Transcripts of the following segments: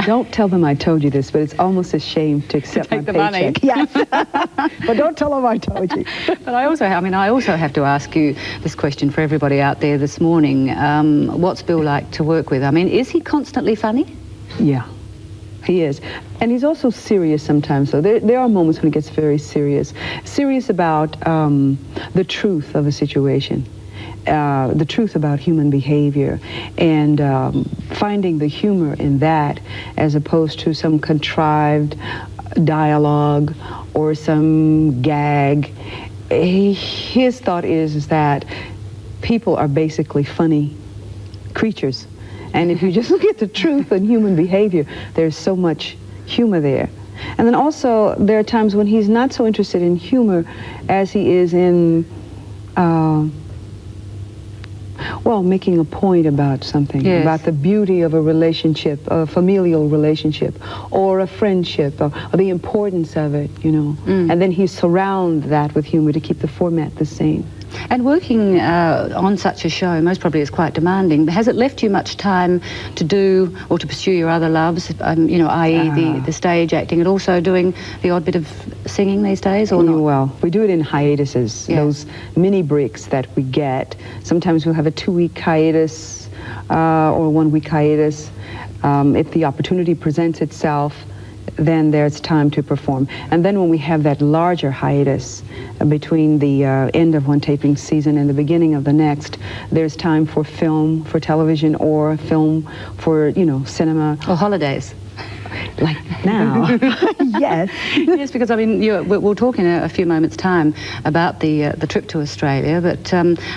Don't tell them I told you this, but it's almost a shame to accept take my the paycheck. money. Yes. But don't tell them I told you. But I also have to ask you this question for everybody out there this morning. What's Bill like to work with? I mean, is he constantly funny? Yeah, he is. And he's also serious sometimes. So there are moments when he gets very serious. Serious about the truth of a situation. The truth about human behavior, and finding the humor in that as opposed to some contrived dialogue or some gag. His thought is that people are basically funny creatures, and if you just look at the truth in human behavior, there's so much humor there. And then also there are times when he's not so interested in humor as he is in well, making a point about something, yes, about the beauty of a relationship, a familial relationship, or a friendship, or the importance of it, you know. And then he surrounds that with humor to keep the format the same. And working on such a show most probably is quite demanding. Has it left you much time to do or to pursue your other loves, you know, i.e. the stage acting, and also doing the odd bit of singing these days, or not? Well, we do it in hiatuses, those mini breaks that we get. Sometimes we'll have a 2-week hiatus or a 1-week hiatus. If the opportunity presents itself, then there's time to perform. And then when we have that larger hiatus between the end of one taping season and the beginning of the next, there's time for film, for television, or film for, you know, cinema. Or holidays. Like now. Yes. Yes, because I mean, we'll talk in a few moments' time about the trip to Australia, but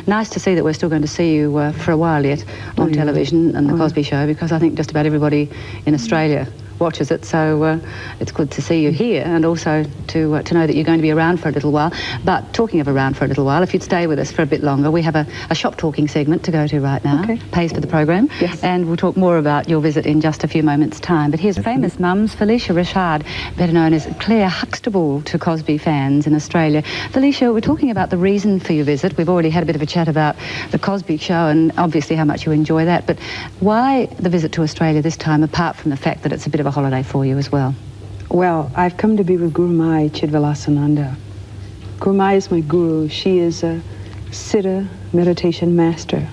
nice to see that we're still going to see you for a while yet on television and the Cosby Show, because I think just about everybody in Australia watches it, so it's good to see you here, and also to know that you're going to be around for a little while. But talking of around for a little while, if you'd stay with us for a bit longer, we have a shop talking segment to go to right now. Okay. Pays for the program. Yes. And we'll talk more about your visit in just a few moments' time. But here's famous mums, Phylicia Rashad, better known as Clair Huxtable to Cosby fans in Australia. Phylicia, we're talking about the reason for your visit. We've already had a bit of a chat about the Cosby Show and obviously how much you enjoy that, but why the visit to Australia this time, apart from the fact that it's a bit of a holiday for you as well? Well, I've come to be with Guru Mai Chidvilasananda. Guru Mai is my guru. She is a siddha meditation master.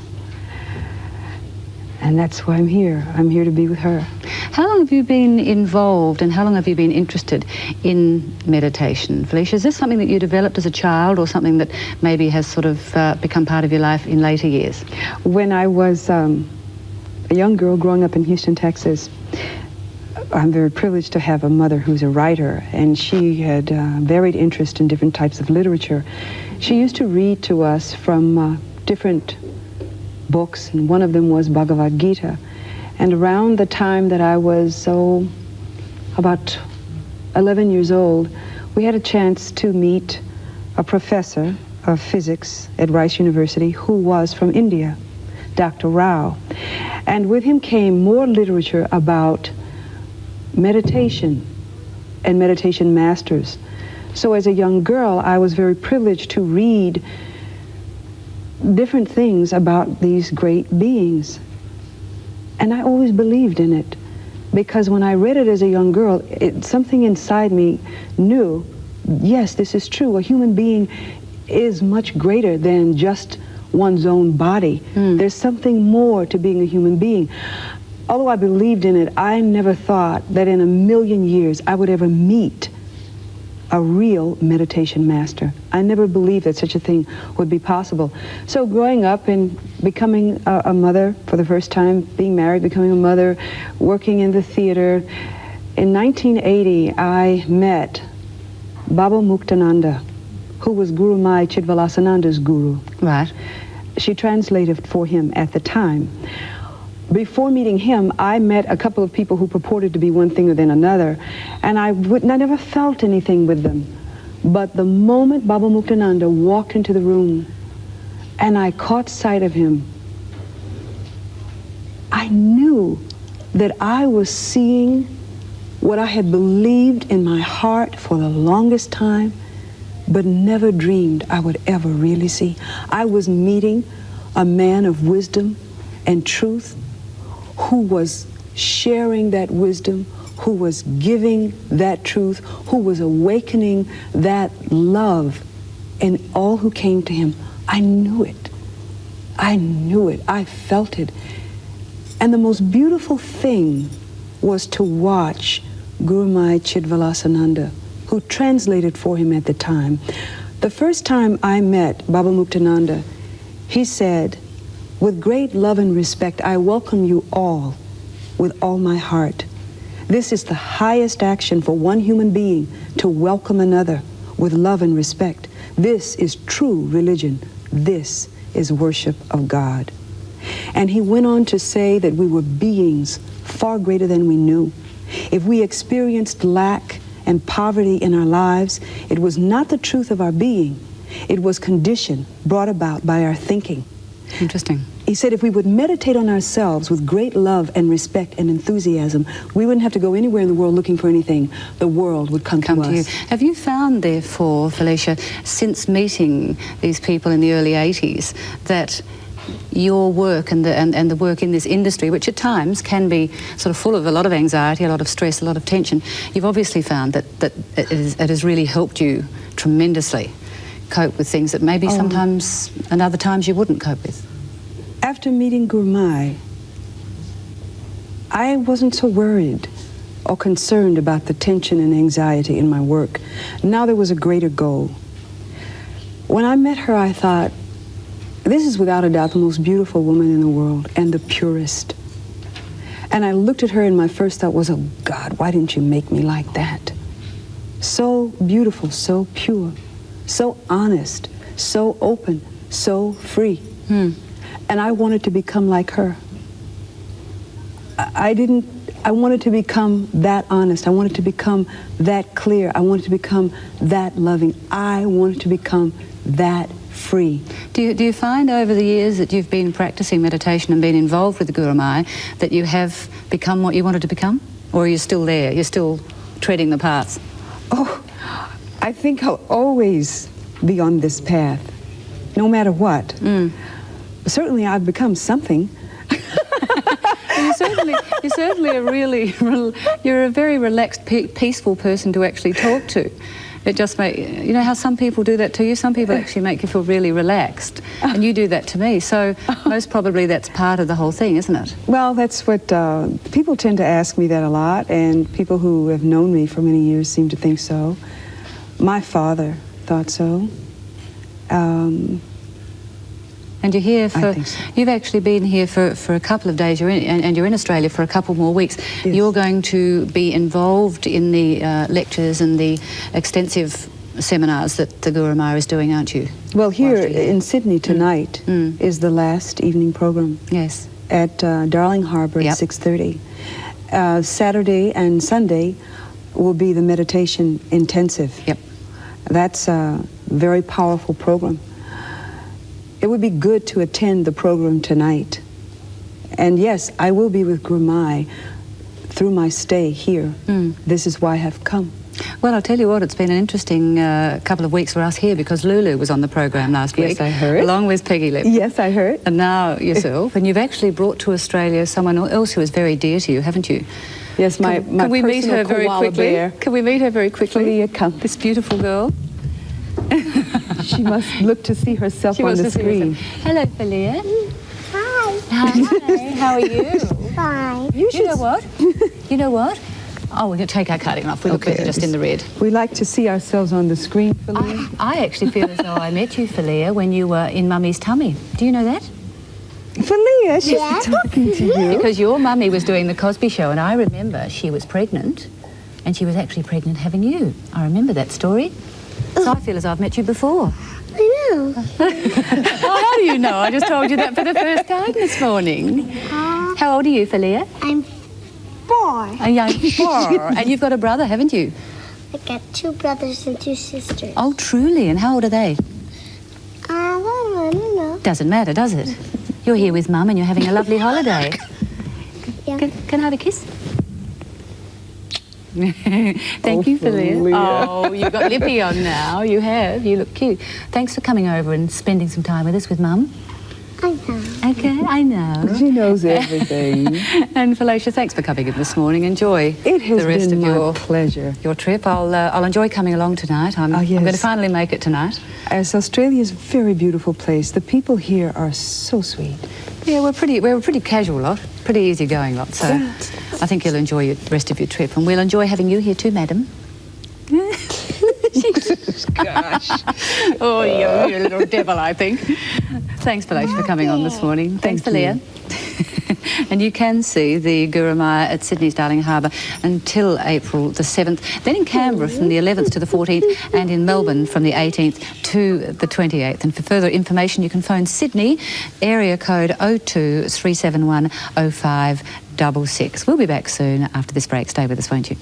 And that's why I'm here. I'm here to be with her. How long have you been involved and how long have you been interested in meditation, Phylicia? Is this something that you developed as a child or something that maybe has sort of become part of your life in later years? When I was a young girl growing up in Houston, Texas, I'm very privileged to have a mother who's a writer, and she had varied interest in different types of literature. She used to read to us from different books, and one of them was Bhagavad Gita. And around the time that I was about 11 years old, we had a chance to meet a professor of physics at Rice University who was from India, Dr. Rao. And with him came more literature about meditation and meditation masters. So as a young girl, I was very privileged to read different things about these great beings. And I always believed in it, because when I read it as a young girl, something inside me knew, yes, this is true. A human being is much greater than just one's own body. There's something more to being a human being. Although I believed in it, I never thought that in a million years I would ever meet a real meditation master. I never believed that such a thing would be possible. So growing up and becoming a mother for the first time, being married, becoming a mother, working in the theater, in 1980 I met Baba Muktananda, who was Guru Mai Chidvilasananda's guru. Right. She translated for him at the time. Before meeting him, I met a couple of people who purported to be one thing or then another, and I never felt anything with them. But the moment Baba Muktananda walked into the room and I caught sight of him, I knew that I was seeing what I had believed in my heart for the longest time, but never dreamed I would ever really see. I was meeting a man of wisdom and truth who was sharing that wisdom, who was giving that truth, who was awakening that love in all who came to him. I knew it. I knew it. I felt it. And the most beautiful thing was to watch Gurumai Chidvilasananda, who translated for him at the time. The first time I met Baba Muktananda, he said, "With great love and respect, I welcome you all with all my heart. This is the highest action for one human being, to welcome another with love and respect. This is true religion. This is worship of God." And he went on to say that we were beings far greater than we knew. If we experienced lack and poverty in our lives, it was not the truth of our being. It was condition brought about by our thinking. Interesting. He said if we would meditate on ourselves with great love and respect and enthusiasm, we wouldn't have to go anywhere in the world looking for anything. The world would come to us. You. Have you found, therefore, Phylicia, since meeting these people in the early 80s, that your work and the work in this industry, which at times can be sort of full of a lot of anxiety, a lot of stress, a lot of tension, you've obviously found that it has really helped you tremendously cope with things that maybe sometimes and other times you wouldn't cope with? After meeting Gurumai, I wasn't so worried or concerned about the tension and anxiety in my work. Now there was a greater goal. When I met her, I thought, this is without a doubt the most beautiful woman in the world and the purest. And I looked at her and my first thought was, oh God, why didn't you make me like that? So beautiful, so pure, so honest, so open, so free. And I wanted to become like her. I wanted to become that honest. I wanted to become that clear. I wanted to become that loving. I wanted to become that free. Do you find over the years that you've been practicing meditation and been involved with the Gurumai that you have become what you wanted to become? Or are you still there? You're still treading the path? Oh, I think I'll always be on this path, no matter what. Certainly I've become something. You're certainly a really, you're a very relaxed, peaceful person to actually talk to. It just you know how some people do that to you? Some people actually make you feel really relaxed, and you do that to me. So most probably that's part of the whole thing, isn't it? Well, that's what, people tend to ask me that a lot, and people who have known me for many years seem to think so. My father thought so. And you're here for, I think so. You've actually been here for a couple of days, and you're in Australia for a couple more weeks. Yes. You're going to be involved in the lectures and the extensive seminars that the Gurumai is doing, aren't you? Well, here in Sydney tonight is the last evening program. Yes. At Darling Harbour at 6:30. Saturday and Sunday will be the meditation intensive. Yep. That's a very powerful program. It would be good to attend the program tonight. And yes, I will be with Gurumai through my stay here. This is why I have come. Well, I'll tell you what, it's been an interesting couple of weeks for us here because Lulu was on the program last week. Yes, I heard. Along with Peggy Lip. Yes, I heard. And now yourself. And you've actually brought to Australia someone else who is very dear to you, haven't you? Yes, my Can we meet her very quickly? Bear. Can we meet her very quickly? Phylicia, come. This beautiful girl. She must look to see herself on the screen. Hello, Phylicia. Hi. Hi. How are you? Fine. You know what? You know what? Oh, we're going to take our cutting off. We look better just in the red. We like to see ourselves on the screen, Phylicia. I actually feel as though I met you, Phylicia, when you were in Mummy's tummy. Do you know that? Phylicia, she's talking to you. Because your mummy was doing the Cosby Show, and I remember she was pregnant, and she was actually pregnant having you. I remember that story. So I feel as I've met you before. I know. Oh, how do you know? I just told you that for the first time this morning. How old are you, Phylicia? I'm 4. You're 4. And you've got a brother, haven't you? I got 2 brothers and 2 sisters. Oh, truly? And how old are they? I don't know. Doesn't matter, does it? You're here with Mum and you're having a lovely holiday. Yeah. Can I have a kiss? Thank you, Phylicia. Oh, you've got lippy on now. You have. You look cute. Thanks for coming over and spending some time with us with Mum. I know. Okay, I know. She knows everything. And Phylicia, thanks for coming in this morning. Enjoy It has the rest been of my pleasure. your trip. I'll enjoy coming along tonight. I'm going to finally make it tonight. As Australia is a very beautiful place. The people here are so sweet. Yeah, we're a pretty casual lot, pretty easygoing lot. So I think you'll enjoy the rest of your trip, and we'll enjoy having you here too, madam. Gosh. Oh, you're a little devil, I think. Thanks, Phylicia, for coming on this morning. Thanks, Phylicia. And you can see the Gurumaya at Sydney's Darling Harbour until April the 7th. Then in Canberra from the 11th to the 14th, and in Melbourne from the 18th to the 28th. And for further information, you can phone Sydney, area code 02 371 0566. We'll be back soon after this break. Stay with us, won't you?